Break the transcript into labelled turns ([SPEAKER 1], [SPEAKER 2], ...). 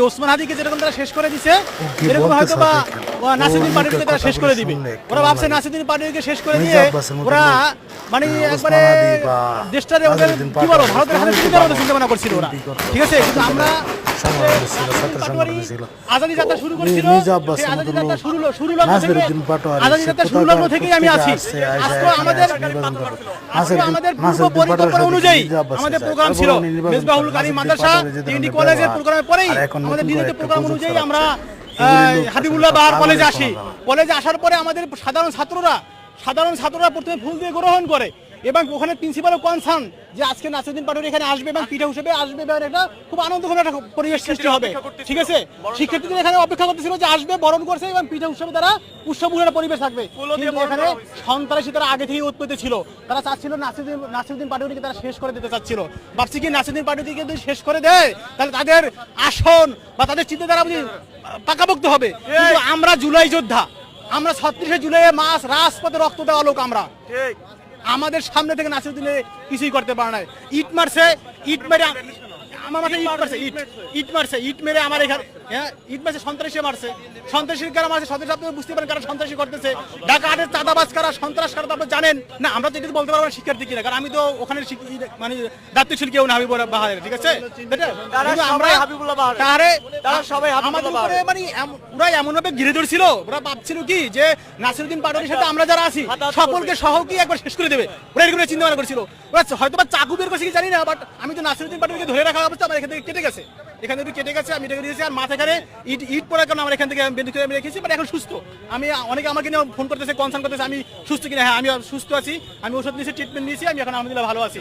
[SPEAKER 1] ওসমান হাদিকে যেরকম তারা শেষ করে দিছে এরকম হয়তো বা নাসিরউদ্দিন পাটোয়ারিকে তারা শেষ করে দিবে। ওরা ভাবছে নাসিরউদ্দিন পাটোয়ারিকে শেষ করে দিয়ে ওরা মানে একবারে দেশটারে ওদের কি বলো ভারতের হাতে তুলে দেওয়ার চিন্তা ভাবনা করছিল ওরা, ঠিক আছে। কিন্তু আমরা আজাদি যাত্রা শুরু করেছিল, আজাদি যাত্রা শুরু লগ্ন থেকেই আমি আছি। আজকে আমাদের পূর্ব পরিকল্পনা অনুযায়ী আমাদের প্রোগ্রাম ছিল মেজবাহুল কারীম মাদ্রাসা তিনটি কলেজের প্রোগ্রামের পরেই আমাদের নির্ধারিত প্রোগ্রাম অনুযায়ী আমরা হাবিবুল্লাহ বাহার কলেজে আসি। কলেজে আসার পরে আমাদের সাধারণ ছাত্ররা প্রথমে ফুল দিয়ে গ্রহণ করে এবং ওখানে প্রিন্সিপালও কনসার্ন যে আজকে নাসিরউদ্দিন পাটোয়ারি এখানে আসবে এবং পিঠা হিসেবে আসবে এবং এটা খুব আনন্দঘন একটা পরিবেশ সৃষ্টি হবে, ঠিক আছে। শিক্ষার্থীদের এখানে অপেক্ষা করতেছিল যে আসবে, বরণ করছে এবং পিঠা উৎসবে তারা উৎসবমুখর পরিবেশ থাকবে। কিন্তু এখানে সন্ত্রাসী তারা আগে থেকেই উৎপত্তি ছিল, তারা চাচ্ছিল নাসিরউদ্দিন পাটোয়ারিকে তারা শেষ করে দিতে চাচ্ছিল। ভাবছি কি নাসিরউদ্দিন পাটোয়ারিকে যদি শেষ করে দেয় তাহলে তাদের আসন বা তাদের চিন্তাধারা পাকাপোক্ত হবে। কিন্তু আমরা জুলাই যোদ্ধা, আমরা 36 জুলাইয়ে মাস রাজপথে রক্ত দেওয়া লোক, আমরা আমাদের সামনে থেকে নাসিরউদ্দিনের কিছুই করতে পারে না। ইট মারছে, ইট মেরে আমার মাথায় ইট মেরে আমার এখানে ইট মারছে, সন্ত্রাসী মারছে, সন্ত্রাসীর কারা মারছে, সন্ত্রাসী আপনি বুঝতে পারেন কারা সন্ত্রাসী করতেছে, ঢাকা আটের চাঁদাবাজ কারা, সন্ত্রাস কারা আপনি জানেন না। আমরা তো এটা বলতে পারবো না শিক্ষার্থী কিনা, কারণ আমি তো ওখানে মানে দায়িত্বশীল কেউ না হাবিবুল্লাহ বাহারের, ঠিক আছে। মানে ওরা এমন ভাবে ঘিরে ধরছিল, ওরা ভাবছিল কি যে নাসিরউদ্দিন পাটোয়ারির সাথে আমরা যারা আছি সকলকে সহ কি একবার শেষ করে দেবে, ওরা এরকম চিন্তা ভাবনা করছিল। ওরা হয়তো বা চাকু বের করছে কি জানি না, বাট আমি তো নাসিরউদ্দিন পাটোয়ারিকে ধরে রাখা অবস্থা আমার এখান থেকে কেটে গেছে, এখানে একটু কেটে গেছে, আমি এটা দিয়েছি। আর মাথা এখানে ইট পড়ার কারণে আমার এখান থেকে বের করে আমি রেখেছি, বাট এখন সুস্থ। আমি অনেকে আমাকে নিয়ে ফোন করতেছে, কনসার্ন করতেছে আমি সুস্থ কিনা। হ্যাঁ, আমি সুস্থ আছি, আমি ওষুধ নিয়েছি, ট্রিটমেন্ট নিয়েছি, আমি এখন আলহামদুলিল্লাহ ভালো আছি।